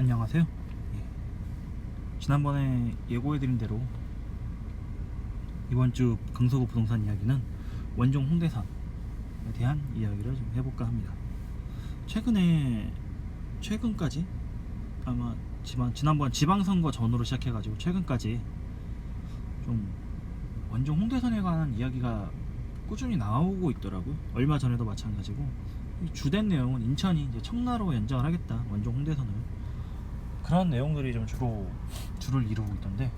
안녕하세요. 지난번에 예고해드린 대로 이번 주 강서구 부동산 이야기는 원종 홍대산에 대한 이야기를 좀 해볼까 합니다. 최근까지 아마 지난번 지방선거 전후로 시작해가지고 최근까지 좀 원종 홍대산에 관한 이야기가 꾸준히 나오고 있더라고요. 얼마 전에도 마찬가지고 주된 내용은 인천이 이제 청라로 연장을 하겠다, 원종 홍대산을. 그런 내용들이 좀 줄을 이루고 있던데,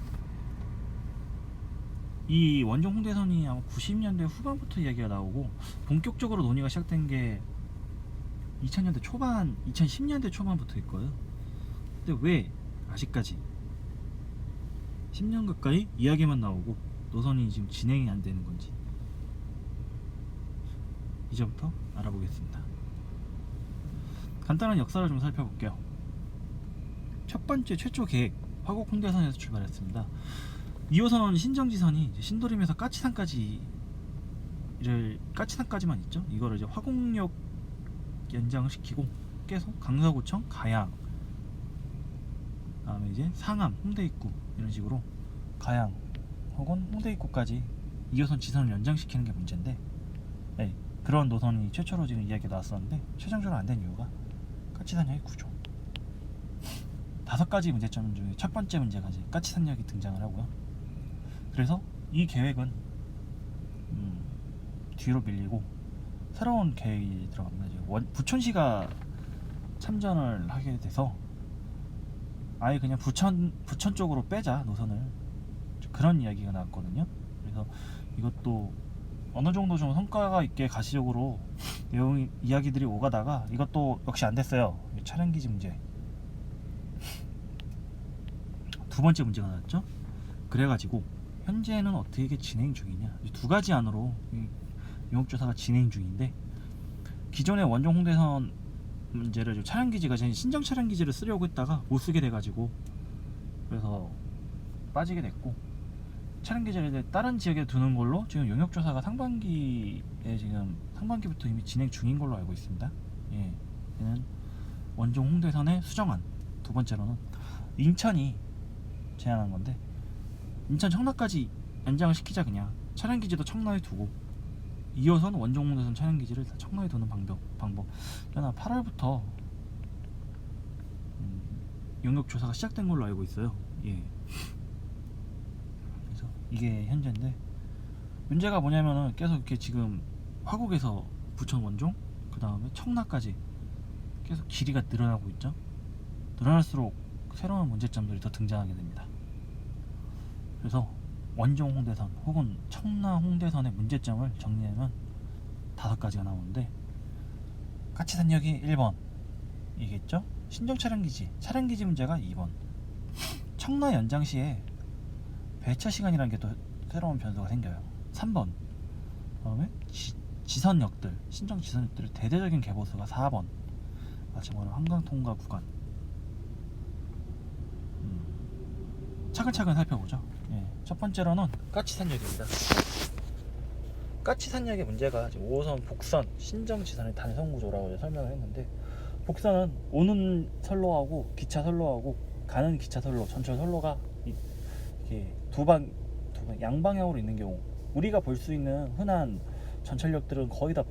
이 원종 홍대선이 아마 90년대 후반부터 이야기가 나오고 본격적으로 논의가 시작된 게 2000년대 초반, 2010년대 초반부터일 거예요. 근데 왜 아직까지 10년 가까이 이야기만 나오고 노선이 지금 진행이 안 되는 건지 이제부터 알아보겠습니다. 간단한 역사를 좀 살펴볼게요. 첫 번째 최초 계획 화곡 홍대선에서 출발했습니다. 2호선 신정지선이 이제 신도림에서 까치산까지만 있죠. 이거를 이제 화곡역 연장을 시키고 계속 강서구청, 가양, 그다음에 이제 상암, 홍대 입구 이런 식으로 가양 혹은 홍대 입구까지 2호선 지선을 연장시키는 게 문제인데, 네, 그런 노선이 최초로 지금 이야기가 나왔었는데 최종적으로 안 된 이유가 까치산역의 구조. 5가지 문제점 중에 첫 번째 문제가 이제 까치산역이 등장을 하고요. 그래서 이 계획은 뒤로 밀리고 새로운 계획이 들어갑니다. 부천시가 참전을 하게 돼서 아예 그냥 부천 쪽으로 빼자 노선을, 그런 이야기가 나왔거든요. 그래서 이것도 어느 정도 좀 성과가 있게 가시적으로 이야기들이 오가다가 이것도 역시 안 됐어요. 차량기지 문제. 두 번째 문제가 나왔죠. 그래가지고 현재는 어떻게 진행 중이냐, 2가지 안으로 용역조사가 진행 중인데, 기존의 원종 홍대선 문제를 차량기지가 신정 차량기지를 쓰려고 했다가 못 쓰게 돼가지고 그래서 빠지게 됐고, 차량기지를 다른 지역에 두는 걸로 지금 용역조사가 상반기부터 이미 진행 중인 걸로 알고 있습니다. 얘는 원종 홍대선의 수정안. 두 번째로는 인천이 제안한 건데, 인천 청라까지 연장을 시키자, 그냥 차량기지도 청라에 두고 2호선 원종 홍대선 차량기지를 다 청라에 두는 방법. 그러나 8월부터 용역조사가 시작된 걸로 알고 있어요. 그래서 이게 현재인데, 문제가 뭐냐면은 계속 이렇게 지금 화곡에서 부천 원종, 그 다음에 청라까지 계속 길이가 늘어나고 있죠. 늘어날수록 새로운 문제점들이 더 등장하게 됩니다. 그래서 원종 홍대선 혹은 청라 홍대선의 문제점을 정리하면 5가지가 나오는데, 까치산역이 1번 이겠죠. 신정 차량기지 문제가 2번. 청라 연장 시에 배차 시간이라는 게 또 새로운 변수가 생겨요. 3번. 그다음에 지선역들, 신정 지선역들의 대대적인 개보수가 4번. 마지막으로 한강 통과 구간. 차근차근 살펴보죠. 첫 번째로는 까치산역입니다. 까치산역의 문제가 5호선 복선 신정 지선의 단선 구조라고 설명을 했는데, 복선은 오는 선로하고 기차 선로하고 가는 기차 선로, 전철 선로가 이렇게 양방향으로 있는 경우, 우리가 볼 수 있는 흔한 전철역들은 거의 다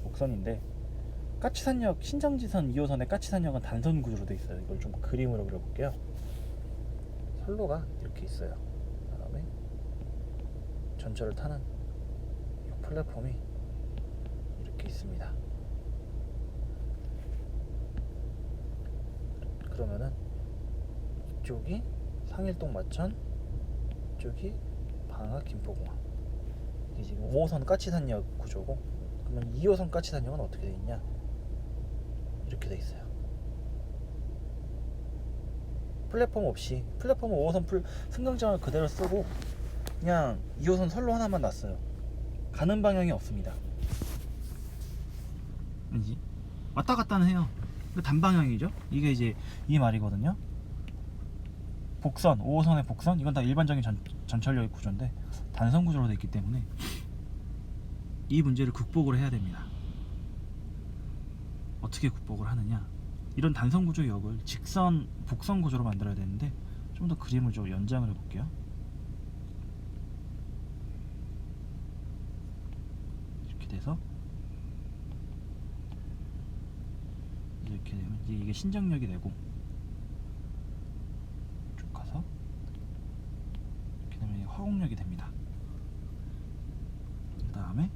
복선인데 까치산역 신정지선 2호선의 까치산역은 단선 구조로 되어 있어요. 이걸 좀 그림으로 그려볼게요. 선로가 이렇게 있어요. 그다음에 전철을 타는 이 플랫폼이 이렇게 있습니다. 그러면은 이쪽이 상일동 마천, 이쪽이 방화 김포공항. 이게 지금 5호선 까치산역 구조고, 그러면 2호선 까치산역은 어떻게 되어 있냐? 이렇게 되어 있어요. 플랫폼 5호선 승강장을 그대로 쓰고 그냥 2호선 선로 하나만 놨어요. 가는 방향이 없습니다. 아니지, 왔다 갔다는 해요. 단방향이죠. 이게 이제 이 말이거든요. 복선, 5호선의 복선, 이건 다 일반적인 전철역 구조인데 단선 구조로 되어 있기 때문에 이 문제를 극복을 해야 됩니다. 어떻게 극복을 하느냐, 이런 단선 구조 역을 직선 복선 구조로 만들어야 되는데 좀 더 그림을 좀 연장을 해볼게요. 이렇게 돼서 이렇게 되면 이게 신정역이 되고 쭉 가서 이렇게 되면 화곡역이 됩니다. 그 다음에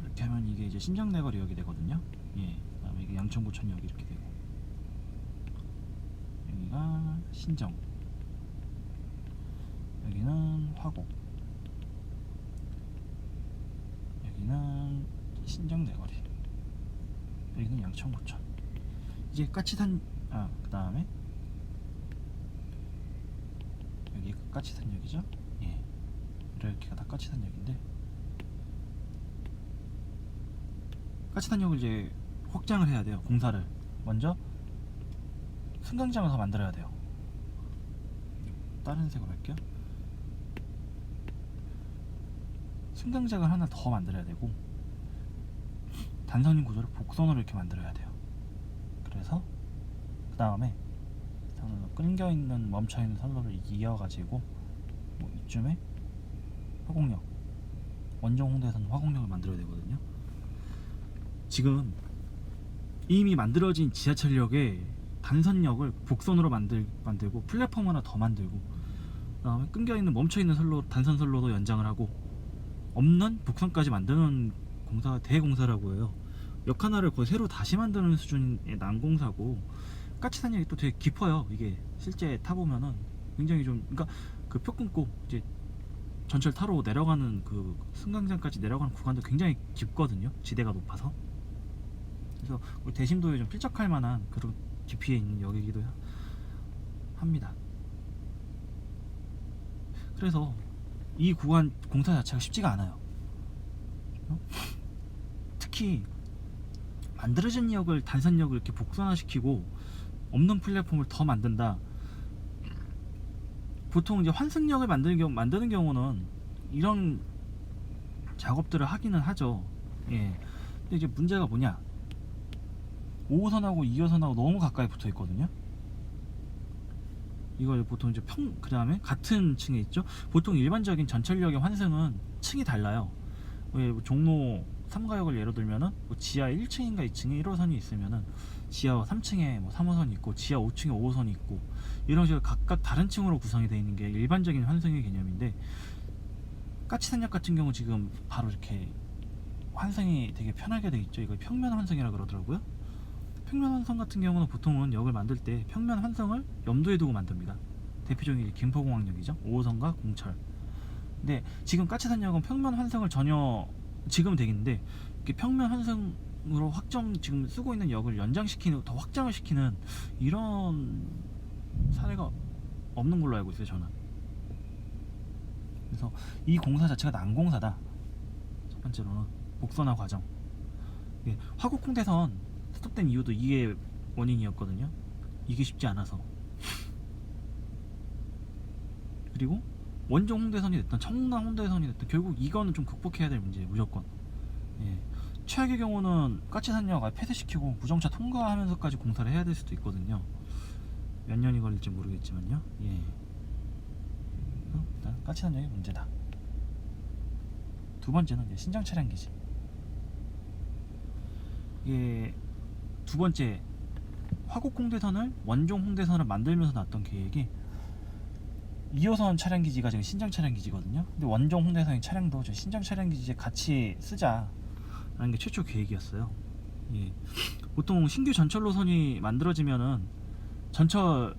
이렇게 하면 이게 이제 신정내거리역이 되거든요. 예. 그다음에 이게 양천구천역이 이렇게 되고 여기가 신정, 여기는 화곡, 여기는 신정내거리, 여기는 양천구천. 이제 까치산 그 다음에 여기 까치산역이죠. 예. 이렇게가 다 까치산역인데 까치산역을 이제 확장을 해야 돼요. 공사를 먼저 승강장을 더 만들어야 돼요. 다른 색으로 할게요. 승강장을 하나 더 만들어야 되고 단선인 구조를 복선으로 이렇게 만들어야 돼요. 그래서 그 다음에 끊겨있는 멈춰있는 선로를 이어가지고 뭐 이쯤에 화곡역, 원정 홍대에서는 화곡역을 만들어야 되거든요. 지금 이미 만들어진 지하철역에 단선역을 복선으로 만들고 플랫폼 하나 더 만들고 그 다음에 끊겨있는 멈춰있는 선로, 단선 선로도 연장을 하고 없는 복선까지 만드는 공사가 대공사라고 해요. 역 하나를 거의 새로 다시 만드는 수준의 난공사고 까치산역이 또 되게 깊어요. 이게 실제 타보면은 굉장히 좀, 그러니까 그 표 끊고 이제 전철 타러 내려가는 그 승강장까지 내려가는 구간도 굉장히 깊거든요. 지대가 높아서. 그래서 우리 대심도에 좀 필적할 만한 그런 깊이에 있는 역이기도 합니다. 그래서 이 구간 공사 자체가 쉽지가 않아요. 특히 만들어진 역을 단선역을 이렇게 복선화시키고 없는 플랫폼을 더 만든다. 보통 이제 환승역을 만드는 경우는 이런 작업들을 하기는 하죠. 예. 근데 이제 문제가 뭐냐? 5호선하고 2호선하고 너무 가까이 붙어 있거든요. 이걸 보통 이제 그 다음에 같은 층에 있죠. 보통 일반적인 전철역의 환승은 층이 달라요. 왜 뭐 종로 3가역을 예로 들면은 뭐 지하 1층인가 2층에 1호선이 있으면은 지하 3층에 뭐 3호선이 있고 지하 5층에 5호선이 있고 이런 식으로 각각 다른 층으로 구성이 되어 있는 게 일반적인 환승의 개념인데 까치산역 같은 경우 지금 바로 이렇게 환승이 되게 편하게 되어 있죠. 이걸 평면 환승이라 그러더라고요. 평면 환승 같은 경우는 보통은 역을 만들 때 평면 환승을 염두에 두고 만듭니다. 대표적인 김포공항역이죠. 5호선과 공철. 근데 지금 까치산역은 평면 환승을 전혀 지금 되겠는데 이렇게 평면 환승으로 지금 쓰고 있는 역을 연장시키는, 더 확장을 시키는 이런 사례가 없는 걸로 알고 있어요, 저는. 그래서 이 공사 자체가 난공사다. 첫 번째로는 복선화 과정. 화곡 홍대선 스톱된 이유도 이게 원인이었거든요. 이게 쉽지 않아서. 그리고 원정 홍대선이 됐든 청남 홍대선이 됐든 결국 이거는 좀 극복해야 될 문제예요, 무조건. 예. 최악의 경우는 까치산역 폐쇄시키고 무정차 통과하면서까지 공사를 해야 될 수도 있거든요. 몇 년이 걸릴지 모르겠지만요. 예. 일단 까치산역이 문제다. 두 번째는 이제 신정 차량 기지. 이게 두 번째, 화곡 홍대선을 원종 홍대선을 만들면서 나왔던 계획이 2호선 차량 기지가 지금 신정 차량 기지거든요. 근데 원종 홍대선의 차량도 저 신정 차량 기지에 같이 쓰자라는 게 최초 계획이었어요. 예. 보통 신규 전철 노선이 만들어지면은 전철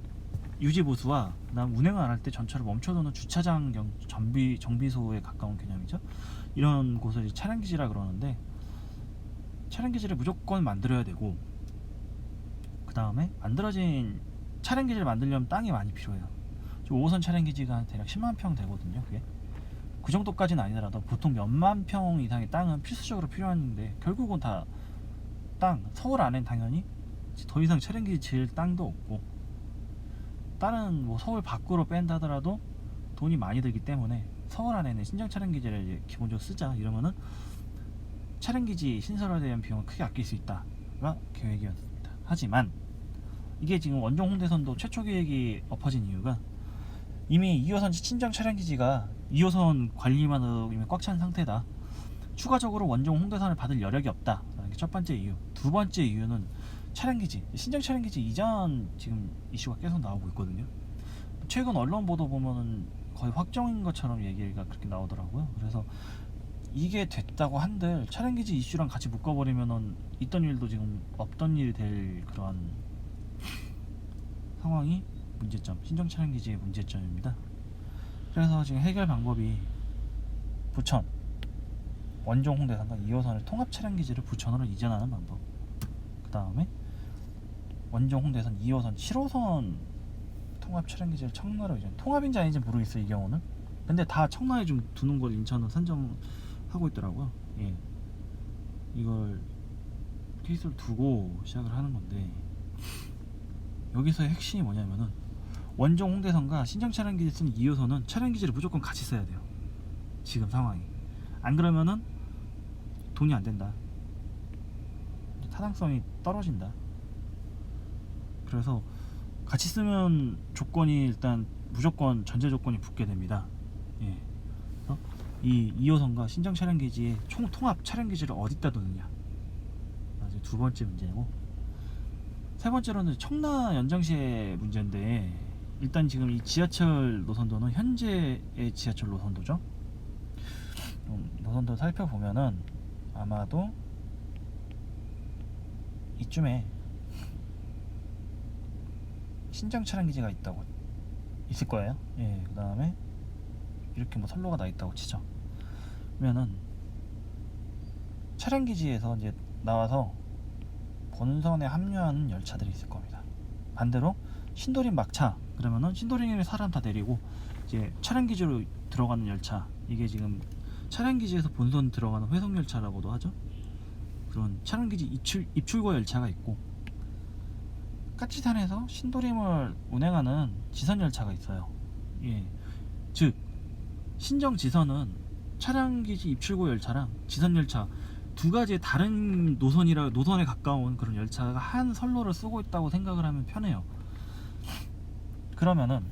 유지 보수와 그다음 운행을 안 할 때 전철을 멈춰두는 주차장 정비소에 가까운 개념이죠. 이런 곳을 차량 기지라 그러는데 차량 기지를 무조건 만들어야 되고 그 다음에 만들어진 차량 기지를 만들려면 땅이 많이 필요해요. 5호선 차량 기지가 대략 10만 평 되거든요. 그게 그 정도까지는 아니더라도 보통 몇만 평 이상의 땅은 필수적으로 필요한데 결국은 다 서울 안엔 당연히 더 이상 차량 기지 지을 땅도 없고 다른 뭐 서울 밖으로 뺀다 하더라도 돈이 많이 들기 때문에 서울 안에는 신정 차량 기지를 기본적으로 쓰자 이러면은 차량기지 신설에 대한 비용을 크게 아낄 수 있다가 계획이었습니다. 하지만 이게 지금 원종 홍대선도 최초 계획이 엎어진 이유가 이미 2호선 친정 차량기지가 2호선 관리만으로 이미 꽉 찬 상태다. 추가적으로 원종 홍대선을 받을 여력이 없다. 라는 게 첫 번째 이유. 두 번째 이유는 차량기지, 신정 차량기지 이전 지금 이슈가 계속 나오고 있거든요. 최근 언론 보도 보면은 거의 확정인 것처럼 얘기가 그렇게 나오더라고요. 그래서 이게 됐다고 한들 차량기지 이슈랑 같이 묶어버리면은 있던 일도 지금 없던 일이 될 그러한 상황이 문제점, 신정 차량기지의 문제점입니다. 그래서 지금 해결 방법이 부천 원종 홍대선과 2호선의 통합 차량기지를 부천으로 이전하는 방법, 그 다음에 원종 홍대선 2호선 7호선 통합 차량기지를 청라로 이전. 통합인지 아닌지 모르겠어요 이 경우는. 근데 다 청라에 좀 두는 걸 인천은 선정하고 있더라고요. 예, 이걸 케이스를 두고 시작을 하는 건데, 여기서의 핵심이 뭐냐면은 원종 홍대선과 신정 차량기지 쓰는 2호선은 차량기지를 무조건 같이 써야 돼요. 지금 상황이. 안 그러면은 돈이 안 된다. 타당성이 떨어진다. 그래서 같이 쓰면 조건이 일단 무조건 전제 조건이 붙게 됩니다. 예. 그래서 이 2호선과 신정 차량기지의 통합 차량기지를 어디다 두느냐. 이제 두 번째 문제고, 세 번째로는 청라 연장시의 문제인데, 일단 지금 이 지하철 노선도는 현재의 지하철 노선도죠. 노선도 살펴보면은 아마도 이쯤에 신정 차량기지가 있다고 있을 거예요. 예, 그 다음에 이렇게 뭐 선로가 나 있다고 치죠. 그러면은 차량기지에서 이제 나와서 본선에 합류하는 열차들이 있을 겁니다. 반대로 신도림 막차, 그러면은 신도림에 사람 다 내리고 이제 차량기지로 들어가는 열차, 이게 지금 차량기지에서 본선 들어가는 회송열차라고도 하죠. 그런 차량기지 입출고 열차가 있고, 까치산에서 신도림을 운행하는 지선열차가 있어요. 예, 즉 신정 지선은 차량기지 입출고 열차랑 지선열차 두 가지의 다른 노선에 가까운 그런 열차가 한 선로를 쓰고 있다고 생각을 하면 편해요. 그러면은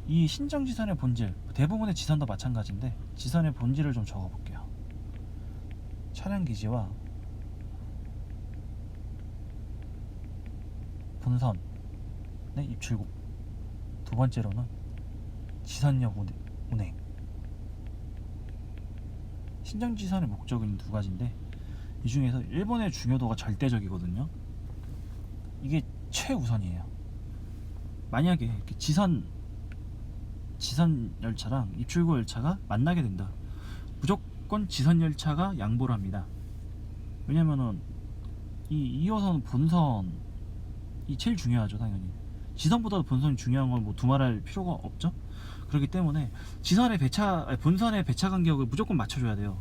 이 신정 지선의 본질, 대부분의 지선도 마찬가지인데 지선의 본질을 좀 적어볼게요. 차량기지와 본선의 입출국, 두 번째로는 지선역 운행. 신정지선의 목적은 두 가지인데 이 중에서 1번의 중요도가 절대적이거든요. 이게 최우선이에요. 만약에 이렇게 지선 열차랑 입출구 열차가 만나게 된다, 무조건 지선 열차가 양보를 합니다. 왜냐면은 이 2호선 본선이 제일 중요하죠. 당연히 지선보다도 본선이 중요한 건 뭐 두말할 필요가 없죠. 그렇기 때문에 본선의 배차 간격을 무조건 맞춰줘야 돼요.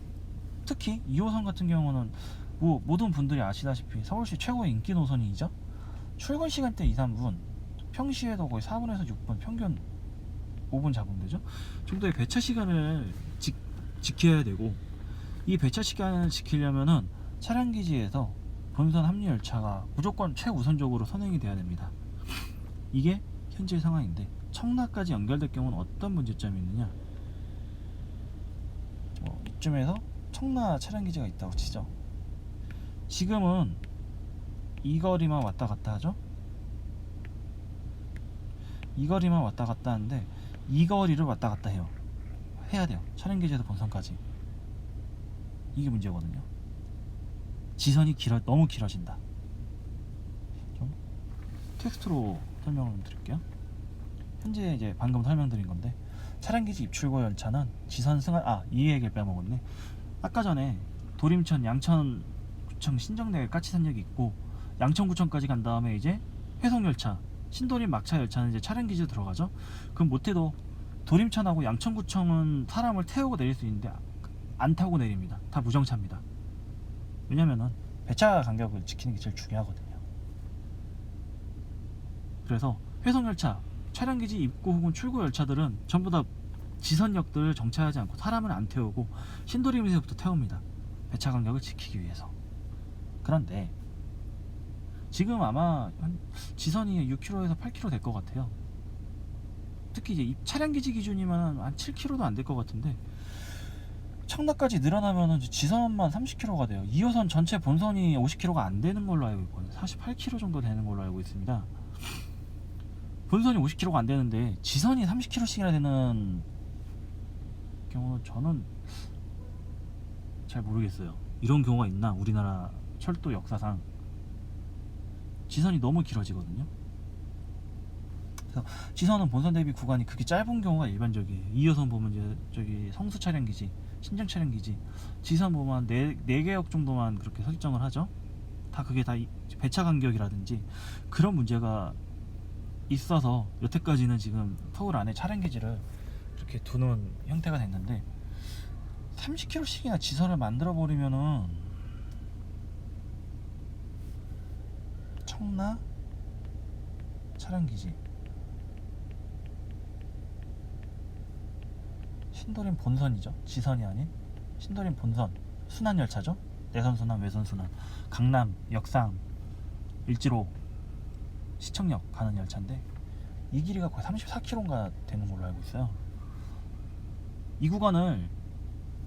특히 2호선 같은 경우는 뭐 모든 분들이 아시다시피 서울시 최고의 인기 노선이죠. 출근 시간대 2, 3분, 평시에도 거의 4분에서 6분, 평균 5분 잡으면 되죠. 정도의 배차 시간을 지켜야 되고, 이 배차 시간을 지키려면은 차량기지에서 본선 합류 열차가 무조건 최우선적으로 선행이 돼야 됩니다. 이게 현재 상황인데, 청라까지 연결될 경우는 어떤 문제점이 있느냐. 이쯤에서 청라 차량기지가 있다고 치죠. 지금은 이 거리만 왔다 갔다 하죠. 이 거리만 왔다 갔다 하는데 이 거리를 왔다 갔다 해야 돼요. 차량기지에서 본선까지. 이게 문제거든요. 지선이 너무 길어진다. 좀 텍스트로 설명을 드릴게요. 현재 이제 방금 설명드린 건데, 차량기지 입출고 열차는 지선 이 얘기를 빼먹었네. 아까 전에 도림천, 양천구청 신정역에 까치산역이 있고, 양천구청까지 간 다음에 이제 회송열차, 신도림 막차 열차는 이제 차량기지로 들어가죠. 그럼 못해도 도림천하고 양천구청은 사람을 태우고 내릴 수 있는데 안 타고 내립니다. 다 무정차입니다. 왜냐면은 배차 간격을 지키는 게 제일 중요하거든요. 그래서 회송열차, 차량기지 입구 혹은 출구 열차들은 전부 다 지선역들을 정차하지 않고 사람을 안 태우고 신도림에서부터 태웁니다. 배차 간격을 지키기 위해서. 그런데 지금 아마 지선이 6km에서 8km 될 것 같아요. 특히 이제 차량 기지 기준이면 한 7km도 안 될 것 같은데, 청라까지 늘어나면은 지선만 30km가 돼요. 2호선 전체 본선이 50km가 안 되는 걸로 알고 있거든요. 48km 정도 되는 걸로 알고 있습니다. 본선이 50km가 안 되는데 지선이 30km씩이나 되는 경우는 저는 잘 모르겠어요. 이런 경우가 있나? 우리나라 철도 역사상 지선이 너무 길어지거든요. 그래서 지선은 본선 대비 구간이 그렇게 짧은 경우가 일반적이에요. 2호선 보면 이제 저기 성수 차량 기지, 신정 차량 기지, 지선 보면 한 4개역 정도만 그렇게 설정을 하죠. 다 그게 다 배차 간격이라든지 그런 문제가 있어서 여태까지는 지금 서울 안에 차량 기지를 이렇게 두는 형태가 됐는데, 30km씩이나 지선을 만들어 버리면은 청라 차량 기지, 신도림 본선이죠. 지선이 아닌 신도림 본선, 순환 열차죠. 내선 순환, 외선 순환, 강남, 역삼, 일지로, 시청역 가는 열차인데 이 길이가 거의 34km가 되는 걸로 알고 있어요. 이 구간을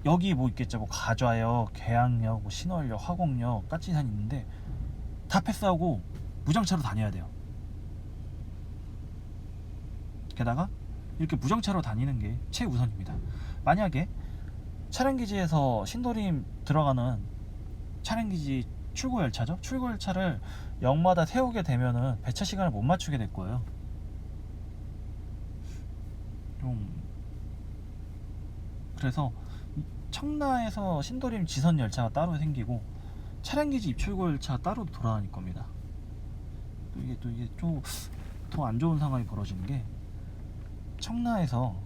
여기 뭐 있겠죠. 뭐 가좌역, 계양역, 뭐 신월역, 화곡역, 까치산 있는데 다 패스하고 무장차로 다녀야 돼요. 게다가 이렇게 무장차로 다니는 게 최우선입니다. 만약에 차량기지에서 신도림 들어가는 차량기지 출고 열차죠. 출고 열차를 역마다 세우게 되면은 배차 시간을 못 맞추게 될 거예요. 그래서 청라에서 신도림 지선 열차가 따로 생기고 차량기지 입출고 열차 따로 돌아다닐 겁니다. 또 이게 좀 더 안 좋은 상황이 벌어지는 게, 청라에서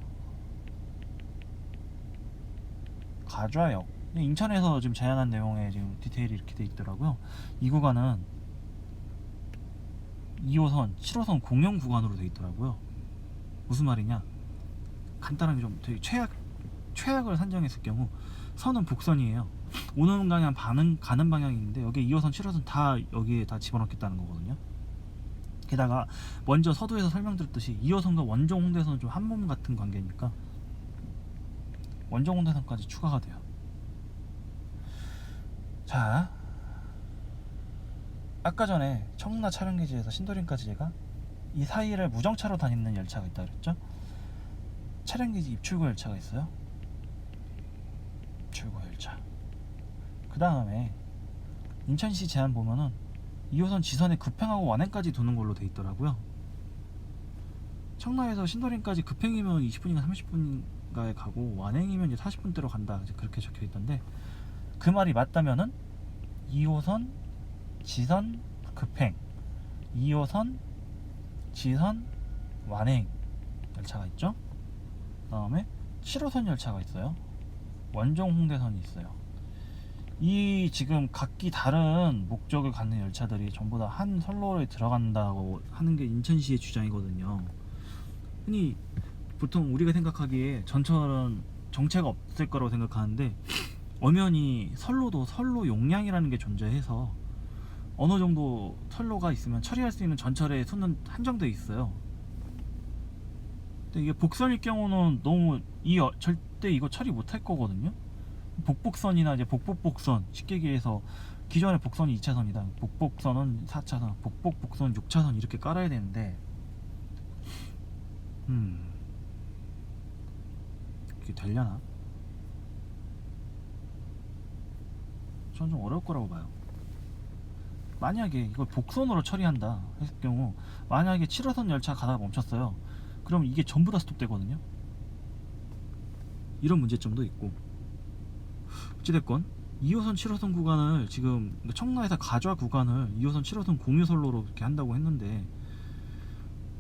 가좌역, 인천에서 지금 제안한 내용에 지금 디테일이 이렇게 돼 있더라고요. 이 구간은 2호선, 7호선 공영 구간으로 돼 있더라고요. 무슨 말이냐? 간단하게 좀 되게 최악을 산정했을 경우 선은 복선이에요. 오는 방향 가는 방향이 있는데 여기 2호선, 7호선 다 여기에 다 집어넣겠다는 거거든요. 게다가 먼저 서두에서 설명드렸듯이 2호선과 원종 홍대선은 좀 한 몸 같은 관계니까 원종 홍대선까지 추가가 돼요. 자, 아까 전에 청라 차량기지에서 신도림까지 제가 이 사이를 무정차로 다니는 열차가 있다 그랬죠. 차량기지 입출고 열차가 있어요. 출고 열차. 그 다음에 인천시 제안 보면은 2호선 지선에 급행하고 완행까지 도는 걸로 돼 있더라고요. 청라에서 신도림까지 급행이면 20분인가 30분인가에 가고 완행이면 이제 40분대로 간다, 이제 그렇게 적혀 있던데, 그 말이 맞다면은 2호선 지선 급행, 2호선 지선 완행 열차가 있죠. 그 다음에 7호선 열차가 있어요. 원종 홍대선이 있어요. 이 지금 각기 다른 목적을 갖는 열차들이 전부 다 한 선로에 들어간다고 하는 게 인천시의 주장이거든요. 흔히 보통 우리가 생각하기에 전철은 정체가 없을 거라고 생각하는데, 엄연히 선로도 선로 용량이라는 게 존재해서 어느 정도 선로가 있으면 처리할 수 있는 전철의 수는 한정되어 있어요. 근데 이게 복선일 경우는 너무 절대 이거 처리 못할 거거든요. 복복선이나 이제 복복복선, 쉽게 얘기해서 기존의 복선이 2차선이다, 복복선은 4차선, 복복복선 6차선 이렇게 깔아야 되는데, 이게 되려나? 저는 좀 어려울 거라고 봐요. 만약에 이걸 복선으로 처리한다 했을 경우, 만약에 7호선 열차 가다가 멈췄어요. 그럼 이게 전부 다 스톱되거든요. 이런 문제점도 있고, 어찌됐건 2호선 7호선 구간을 지금 청라에서 가좌 구간을 2호선 7호선 공유선로로 이렇게 한다고 했는데,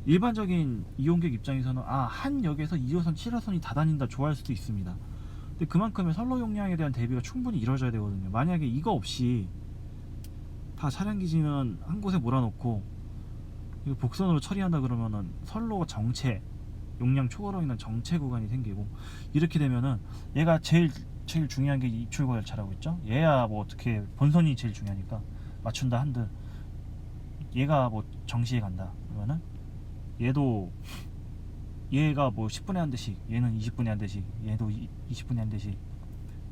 일반적인 이용객 입장에서는 한 역에서 2호선 7호선이 다 다닌다 좋아할 수도 있습니다. 근데 그만큼의 선로 용량에 대한 대비가 충분히 이루어져야 되거든요. 만약에 이거 없이 다 차량기지는 한 곳에 몰아놓고 이거 복선으로 처리한다 그러면은 선로 정체, 용량 초과로 인한 정체 구간이 생기고, 이렇게 되면은 얘가 제일 제일 중요한 게 입출구 열차라고 했죠. 얘야 뭐 어떻게 본선이 제일 중요하니까 맞춘다 한들 얘가 뭐 정시에 간다 그러면은 얘가 뭐 10분에 한 대씩, 얘는 20분에 한 대씩, 얘도 20분에 한 대씩,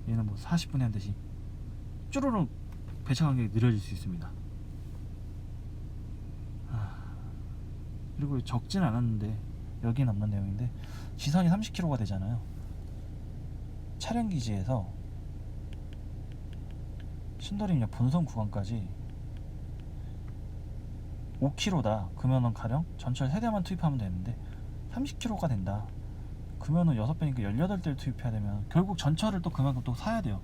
얘는 뭐 40분에 한 대씩 쭈루룩 배차 간격이 느려질 수 있습니다. 그리고 적진 않았는데 여기는 없는 내용인데 지선이 30km가 되잖아요. 차량기지에서 신도림역 본선 구간까지 5km다 그러면은 가령 전철 3대만 투입하면 되는데 30km가 된다 그러면은 6배니까 18대를 투입해야 되면 결국 전철을 또 그만큼 또 사야 돼요.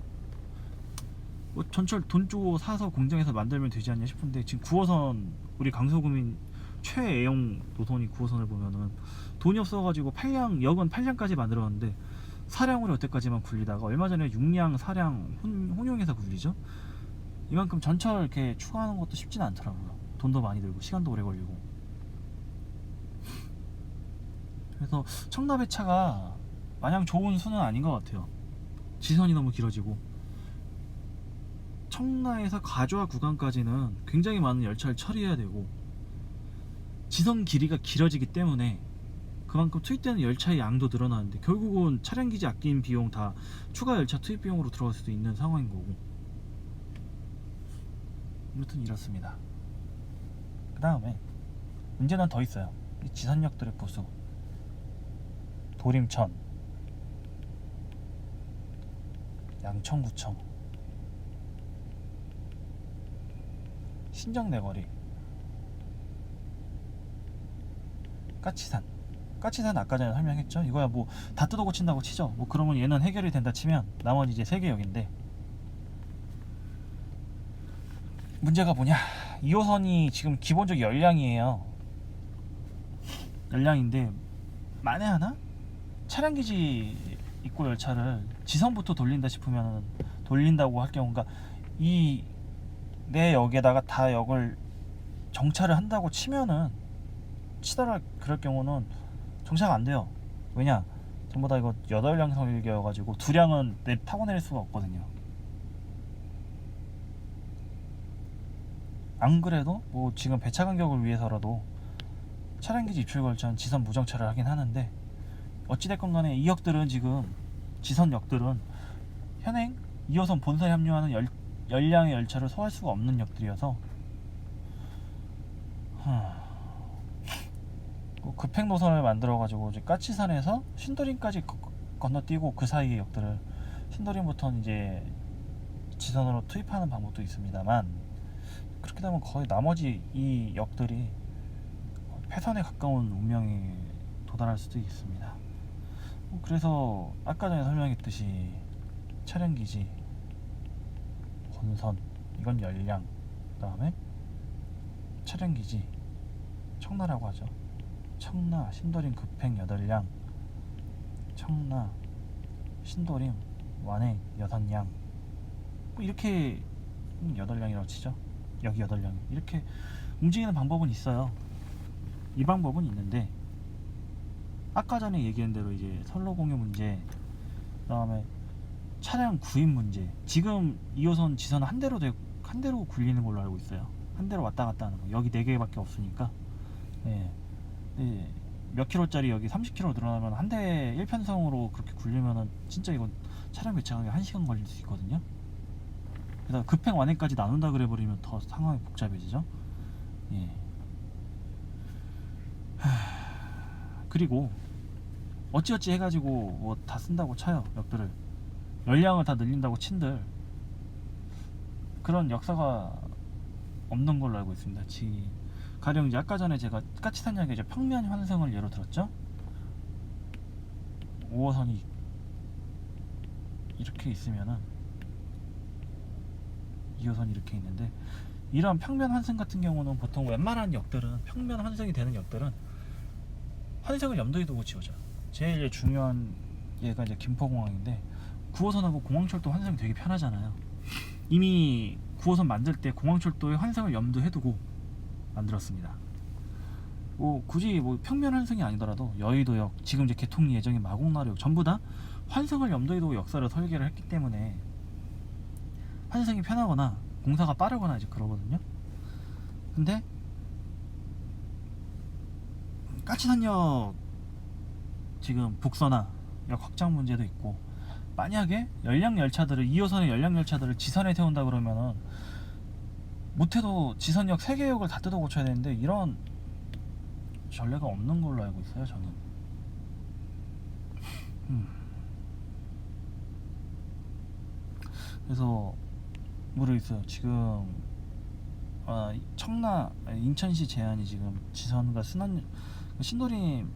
뭐 전철 돈 주고 사서 공장에서 만들면 되지 않냐 싶은데 지금 9호선 우리 강서구민 최애용 노선이 9호선을 보면은 돈이 없어가지고 역은 8량까지 만들었는데 4량으로 여태까지만 굴리다가 얼마 전에 6량, 4량 혼용해서 굴리죠. 이만큼 전철 이렇게 추가하는 것도 쉽진 않더라고요. 돈도 많이 들고 시간도 오래 걸리고. 그래서 청라배차가 마냥 좋은 수는 아닌 것 같아요. 지선이 너무 길어지고 청라에서 가좌 구간까지는 굉장히 많은 열차를 처리해야 되고 지선 길이가 길어지기 때문에 그만큼 투입되는 열차의 양도 늘어나는데 결국은 차량기지 아낀 비용 다 추가 열차 투입 비용으로 들어갈 수도 있는 상황인 거고. 아무튼 이렇습니다. 그 다음에 문제는 더 있어요. 이 지선역들의 보수, 도림천, 양천구청, 신정내거리, 까치산 아까 전에 설명했죠. 이거야 뭐 다 뜯어 고친다고 치죠. 뭐 그러면 얘는 해결이 된다 치면 나머지 이제 3개 역인데 문제가 뭐냐, 2호선이 지금 기본적 열량이에요. 열량인데 만에 하나 차량기지 입구 열차를 지선부터 돌린다 싶으면 돌린다고 할 경우가 이 내 역에다가 다 역을 정차를 한다고 치더라 그럴 경우는 정차가 안 돼요. 왜냐, 전부 다 이거 8량 설계여가지고 2량은 타고 내릴 수가 없거든요. 안 그래도 뭐 지금 배차 간격을 위해서라도 차량기지 입출 열차는 지선 무정차를 하긴 하는데 어찌됐건 간에 이 역들은 지금 지선 역들은 현행 2호선 본선에 합류하는 열량의 열차를 소화할 수가 없는 역들이어서 급행 노선을 만들어 가지고 까치산에서 신도림까지 건너뛰고 그 사이의 역들을 신도림부터는 이제 지선으로 투입하는 방법도 있습니다만 그렇게 되면 거의 나머지 이 역들이 폐선에 가까운 운명에 도달할 수도 있습니다. 그래서 아까 전에 설명했듯이 차량기지, 본선, 이건 열량, 그 다음에 차량기지, 청라라고 하죠. 청라, 신도림 급행 8량, 청라, 신도림, 완행 6량, 뭐 이렇게 8량이라고 치죠. 여기 8량 이렇게 움직이는 방법은 있어요. 이 방법은 있는데 아까 전에 얘기한 대로 이제 선로 공유 문제, 그 다음에 차량 구입 문제, 지금 2호선 지선은 한 대로 굴리는 걸로 알고 있어요. 한 대로 왔다 갔다 하는 거. 여기 4개밖에 없으니까. 네. 몇 킬로짜리 여기 30km 늘어나면 한 대 1편성으로 그렇게 굴리면은 진짜 이건 차량 배차하기 1시간 걸릴 수 있거든요. 그래서 급행 완행까지 나눈다 그래 버리면 더 상황이 복잡해지죠. 예. 그리고 어찌어찌 해가지고 뭐 다 쓴다고 쳐요. 역들을 열량을 다 늘린다고 친들 그런 역사가 없는 걸로 알고 있습니다. 가령 이제 아까 전에 제가 까치산역에 이제 평면 환승을 예로 들었죠. 5호선이 이렇게 있으면은 2호선이 이렇게 있는데 이런 평면 환승 같은 경우는 보통 웬만한 역들은 평면 환승이 되는 역들은 환승을 염두에 두고 지어져요. 제일 중요한 얘가 이제 김포공항인데 9호선하고 공항철도 환승이 되게 편하잖아요. 이미 9호선 만들 때 공항철도의 환승을 염두에 두고 만들었습니다. 뭐 굳이 뭐 평면 환승이 아니더라도 여의도역, 지금 이제 개통 예정인 마곡나루역 전부 다 환승을 염두에 두고 역사를 설계를 했기 때문에 환승이 편하거나 공사가 빠르거나 이제 그러거든요. 근데 까치산역 지금 북선화 역 확장 문제도 있고, 만약에 연량 열차들을 2호선의 연량 열차들을 지선에 세운다 그러면은 못해도 지선역 3개역을 다 뜯어 고쳐야 되는데 이런 전례가 없는 걸로 알고 있어요, 저는. 그래서 모르겠어요. 지금 청라 인천시 제안이 지금 지선과 순환, 신도림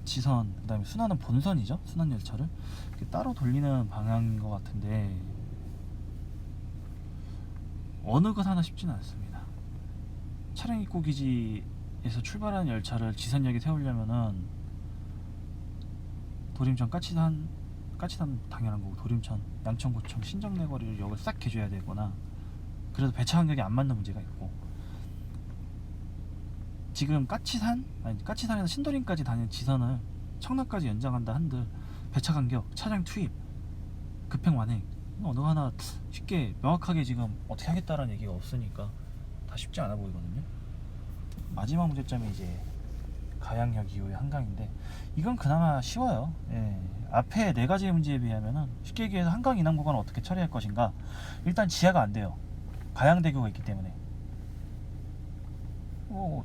지선, 그 다음에 순환은 본선이죠, 순환 열차를 이렇게 따로 돌리는 방향인 것 같은데 어느 것 하나 쉽지는 않습니다. 차량 입고 기지에서 출발하는 열차를 지선역에 세우려면은 도림천 까치산 당연한 거고, 도림천, 양천구청, 신정내거리를 역을 싹 해줘야 되거나, 그래도 배차 간격이 안 맞는 문제가 있고, 지금 까치산에서 신도림까지 다니는 지선을 청라까지 연장한다 한들 배차 간격, 차량 투입, 급행 완행 어느 하나 쉽게 명확하게 지금 어떻게 하겠다라는 얘기가 없으니까 다 쉽지 않아 보이거든요. 마지막 문제점이 이제 가양역 이후의 한강인데, 이건 그나마 쉬워요. 예. 앞에 4가지의 문제에 비하면은 쉽게 얘기해서 한강 이남 구간을 어떻게 처리할 것인가. 일단 지하가 안 돼요. 가양대교가 있기 때문에. 뭐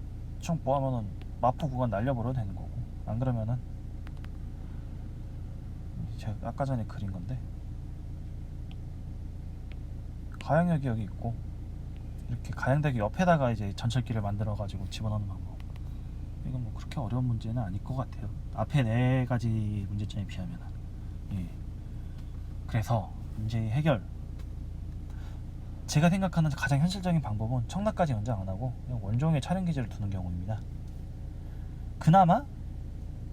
하면은 마포 구간 날려버려도 되는 거고, 안 그러면은 제가 아까 전에 그린 건데, 가양역이 여기 있고 이렇게 가양대교 옆에다가 이제 전철길을 만들어 가지고 집어넣는 방법. 이건 뭐 그렇게 어려운 문제는 아닐 것 같아요, 앞에 4가지 문제점에 비하면은. 예. 그래서 문제 해결, 제가 생각하는 가장 현실적인 방법은 청라까지 연장 안 하고 그냥 원종에 차량 기지를 두는 경우입니다. 그나마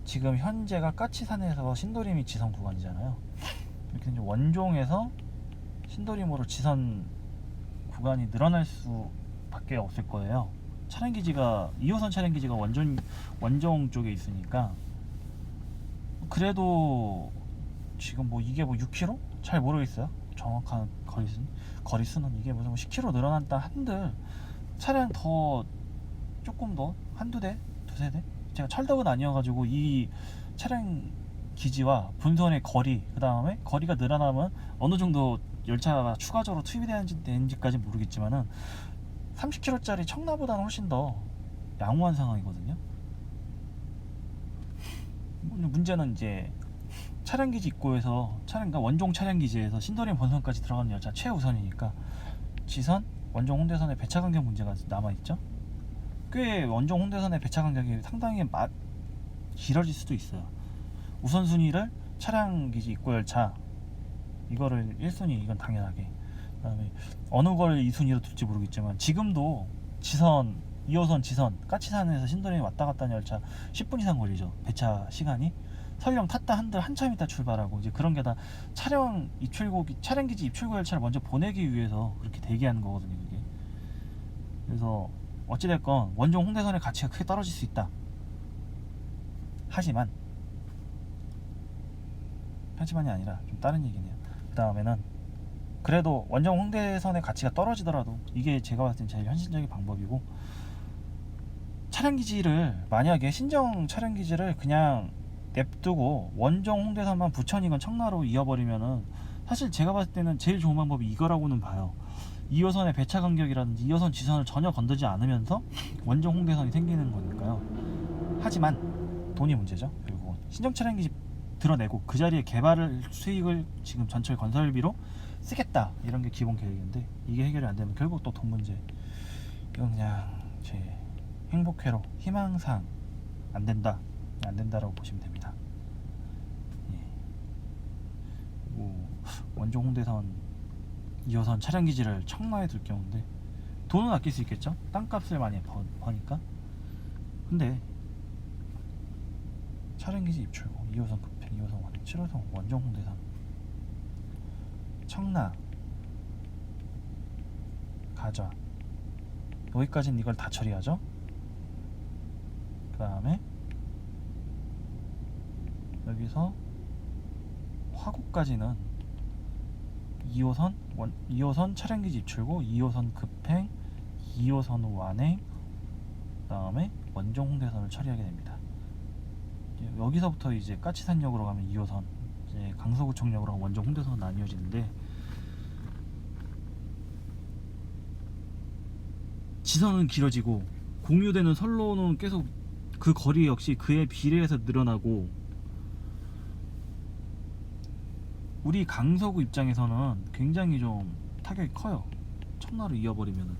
지금 현재가 까치산에서 신도림이 지선 구간이잖아요. 이렇게 이제 원종에서 신도림으로 지선 구간이 늘어날 수밖에 없을 거예요. 차량 기지가 2호선 차량 기지가 원종 쪽에 있으니까. 그래도 지금 뭐 이게 뭐 6km? 잘 모르겠어요, 정확한 거리수는. 이게 무슨 10km 늘어났다 한들 차량 더 조금 더 한두 대, 두세 대, 제가 철덕은 아니어가지고 이 차량 기지와 본선의 거리, 그 다음에 거리가 늘어나면 어느 정도 열차가 추가적으로 투입이 되는지까지 모르겠지만은 30km짜리 청라보다는 훨씬 더 양호한 상황이거든요. 문제는 이제 차량기지 입구에서 그러니까 원종 차량기지에서 신도림 본선까지 들어가는 열차 최우선이니까 지선, 원종 홍대선의 배차 간격 문제가 남아있죠. 꽤 원종 홍대선의 배차 간격이 상당히 길어질 수도 있어요. 우선순위를 차량기지 입구 열차 이거를 1순위, 이건 당연하게, 그 다음에 어느 걸 2순위로 둘지 모르겠지만 지금도 지선, 2호선 지선, 까치산에서 신도림에 왔다 갔다 하는 열차 10분 이상 걸리죠, 배차 시간이. 설령 탔다 한들 한참 있다 출발하고, 이제 그런 게 다 차량기지 입출구 열차를 먼저 보내기 위해서 그렇게 대기하는 거거든요, 그게. 그래서 어찌됐건 원종 홍대선의 가치가 크게 떨어질 수 있다. 하지만이 아니라 좀 다른 얘기네요. 그 다음에는 그래도 원종 홍대선의 가치가 떨어지더라도 이게 제가 봤을 땐 제일 현실적인 방법이고, 차량기지를 만약에 신정 차량기지를 그냥 냅두고 원종 홍대선만 부천이건 청라로 이어버리면은 사실 제가 봤을 때는 제일 좋은 방법이 이거라고는 봐요. 2호선의 배차 간격이라든지 2호선 지선을 전혀 건드지 않으면서 원종 홍대선이 생기는 거니까요. 하지만 돈이 문제죠. 그리고 신정 차량기지 드러내고 그 자리에 개발 수익을 지금 전철 건설비로 쓰겠다, 이런 게 기본 계획인데 이게 해결이 안 되면 결국 또 돈 문제. 이건 그냥 제 행복회로 희망사항, 안 된다라고 보시면 됩니다. 예. 원종 홍대선 2호선 차량 기지를 청라에 둘 경우인데 돈은 아낄 수 있겠죠, 땅값을 많이 버니까. 근데 차량 기지 입출구 2호선 급행, 2호선 완행, 7호선 원종 홍대선, 청라, 가자, 여기까지는 이걸 다 처리하죠. 그 다음에 여기서 화곡까지는 2호선 차량기지 입출구, 2호선 급행, 2호선 완행, 그 다음에 원종 홍대선을 처리하게 됩니다. 여기서부터 이제 까치산역으로 가면 2호선, 이제 강서구청역으로 가면 원종 홍대선은 나뉘어지는데, 지선은 길어지고 공유되는 선로는 계속 그 거리 역시 그에 비례해서 늘어나고, 우리 강서구 입장에서는 굉장히 좀 타격이 커요. 청라로 이어버리면은.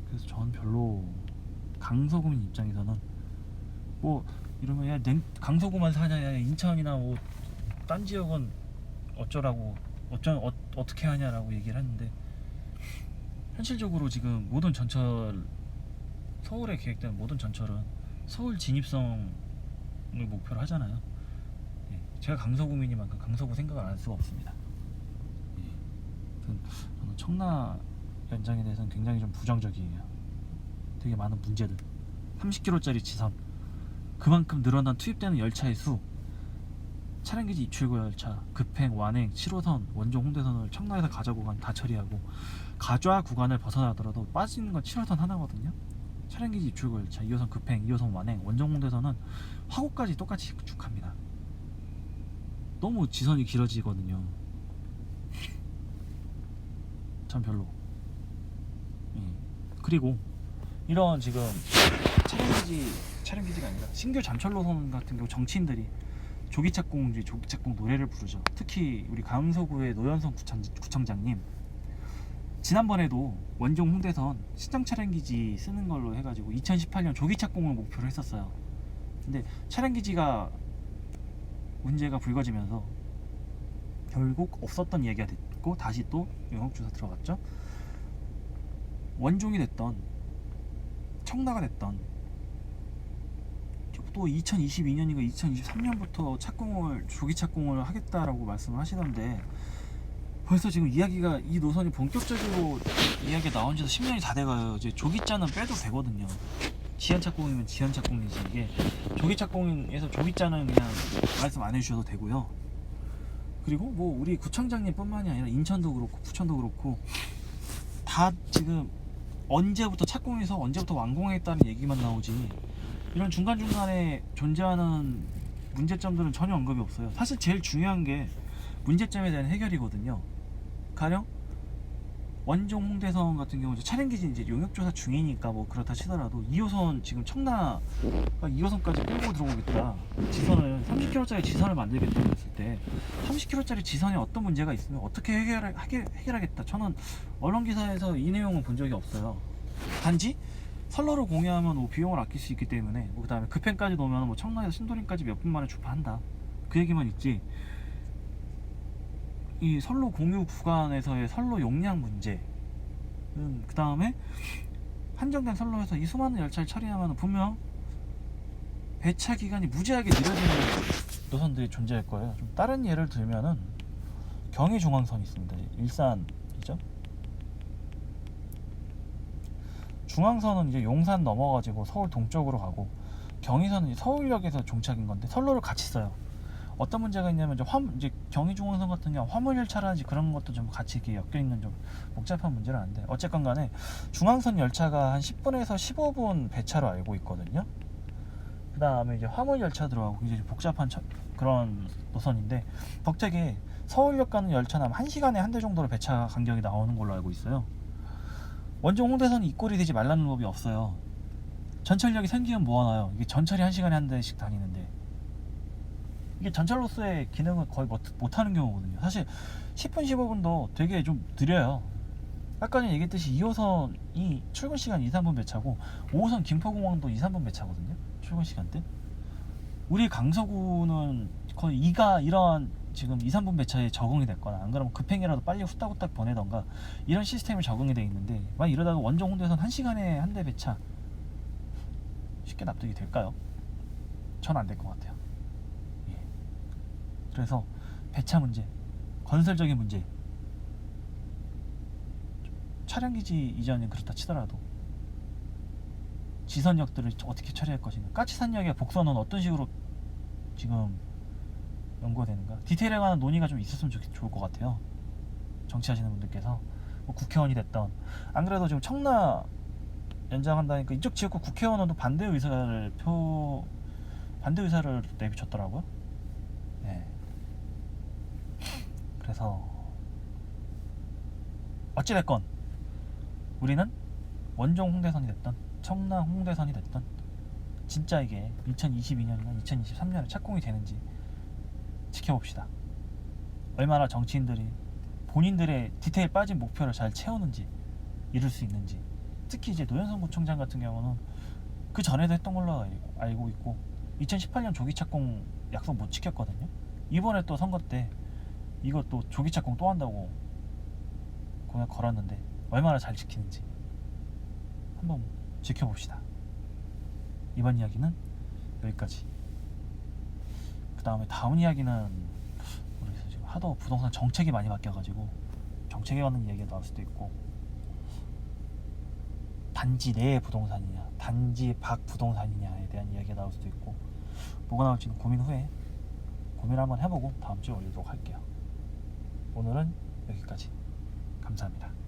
그래서 전 별로 강서구민 입장에서는 뭐 이러면 야 강서구만 사냐, 야 인천이나 뭐 딴 지역은 어쩌라고 어떻게 하냐라고 얘기를 했는데, 현실적으로 지금 모든 전철, 서울에 계획되는 모든 전철은 서울 진입성을 목표로 하잖아요. 예, 제가 강서구민이만큼 강서구 생각을 안 할 수가 없습니다. 예, 저는 청라 연장에 대해서는 굉장히 좀 부정적이에요. 되게 많은 문제들, 30km짜리 지선, 그만큼 늘어난 투입되는 열차의 수, 차량기지 입출구 열차, 급행, 완행, 7호선, 원종 홍대선을 청라에서 가좌 구간 다 처리하고, 가좌 구간을 벗어나더라도 빠지는 건 7호선 하나거든요. 차량기지 입출구 열차, 2호선 급행, 2호선 완행, 원종 홍대선은 화곡까지 똑같이 쭉 갑니다. 너무 지선이 길어지거든요. 전 별로. 예. 그리고 이런 지금 차량기지가 아니라 신규 잠철 노선 같은 경우 정치인들이 조기착공 노래를 부르죠. 특히 우리 강서구의 노현성 구청장님, 지난번에도 원종 홍대선 신장 차량기지 쓰는 걸로 해가지고 2018년 조기착공을 목표로 했었어요. 근데 차량기지가 문제가 불거지면서 결국 없었던 이야기가 됐고, 다시 또 영업조사 들어갔죠. 원종이 됐던 청라가 됐던 또 2022년인가 2023년부터 조기 착공을 하겠다라고 말씀을 하시던데, 벌써 지금 이야기가, 이 노선이 본격적으로 이야기가 나온 지도 10년이 다 돼가요. 이제 조기자는 빼도 되거든요. 지연 착공이면 지연 착공이지, 이게 조기 착공에서 조기자는 그냥 말씀 안 해주셔도 되고요. 그리고 뭐 우리 구청장님 뿐만이 아니라 인천도 그렇고 부천도 그렇고 다 지금 언제부터 착공해서 언제부터 완공했다는 얘기만 나오지, 이런 중간중간에 존재하는 문제점들은 전혀 언급이 없어요. 사실 제일 중요한 게 문제점에 대한 해결이거든요. 가령 원종 홍대선 같은 경우 차량기지 이제 용역조사 중이니까 뭐 그렇다 치더라도 2호선 지금 청라 2호선까지 끌고 들어오겠다, 지선을 30km짜리 지선을 만들겠다 했을 때 30km짜리 지선에 어떤 문제가 있으면 어떻게 해결하겠다, 저는 언론 기사에서 이 내용은 본 적이 없어요. 단지 선로를 공유하면 뭐 비용을 아낄 수 있기 때문에, 뭐 그다음에 급행까지 놓으면 뭐 청라에서 신도림까지 몇 분 만에 주파한다, 그 얘기만 있지, 이 선로 공유 구간에서의 선로 용량 문제, 그 다음에 한정된 선로에서 이 수많은 열차를 처리하면 분명 배차 기간이 무지하게 느려지는 노선들이 존재할 거예요. 좀 다른 예를 들면은 경의중앙선이 있습니다. 일산이죠. 중앙선은 이제 용산 넘어가지고 서울 동쪽으로 가고, 경의선은 이제 서울역에서 종착인 건데 선로를 같이 써요. 어떤 문제가 있냐면 이제 경의중앙선 같은 경우 화물열차라든지 그런 것도 좀 같이 이렇게 엮여있는 좀 복잡한 문제는 아닌데, 어쨌건 간에 중앙선 열차가 한 10분에서 15분 배차로 알고 있거든요. 그 다음에 이제 화물열차 들어가고 굉장히 복잡한 그런 노선인데, 덕택에 서울역 가는 열차는 1시간에 한 대 정도로 배차 간격이 나오는 걸로 알고 있어요. 원종 홍대선이 이 꼴이 되지 말라는 법이 없어요. 전철역이 생기면 뭐하나요? 이게 전철이 1시간에 한 대씩 다니는데, 이게 전철로서의 기능을 거의 못하는 경우거든요. 사실 10분 15분도 되게 좀 느려요. 아까 전에 얘기했듯이 2호선이 출근 시간 2, 3분 배차고 5호선 김포공항도 2, 3분 배차거든요, 출근 시간대. 우리 강서구는 거의 이런 지금 2, 3분 배차에 적응이 됐거나, 안 그러면 급행이라도 빨리 후딱후딱 보내던가 이런 시스템이 적응이 돼 있는데, 만약 이러다가 원종 홍대선 1시간에 한 대 배차 쉽게 납득이 될까요? 전 안 될 것 같아요. 예. 그래서 배차 문제, 건설적인 문제, 차량기지 이전은 그렇다 치더라도 지선역들을 어떻게 처리할 것인가, 까치산역의 복선은 어떤 식으로 지금 연구가 되는가? 디테일에 관한 논의가 좀 있었으면 좋을 것 같아요. 정치하시는 분들께서 뭐 국회의원이 됐던, 안 그래도 지금 청라 연장한다니까 이쪽 지역구 국회의원도 반대 의사를 내비쳤더라고요. 네. 그래서 어찌됐건 우리는 원종 홍대선이 됐던 청라 홍대선이 됐던 진짜 이게 2022년이나 2023년에 착공이 되는지 지켜봅시다. 얼마나 정치인들이 본인들의 디테일 빠진 목표를 잘 채우는지, 이룰 수 있는지. 특히 이제 노현성 구청장 같은 경우는 그 전에도 했던 걸로 알고 있고 2018년 조기 착공 약속 못 지켰거든요. 이번에 또 선거 때 이것도 조기 착공 또 한다고 공약 걸었는데 얼마나 잘 지키는지 한번 지켜봅시다. 이번 이야기는 여기까지. 그 다음에 다음 이야기는 모르겠어요. 지금 하도 부동산 정책이 많이 바뀌어가지고 정책에 관한 이야기가 나올 수도 있고, 단지 내 부동산이냐 단지 밖 부동산이냐에 대한 이야기가 나올 수도 있고, 뭐가 나올지는 고민 후에 고민을 한번 해보고 다음 주에 올리도록 할게요. 오늘은 여기까지. 감사합니다.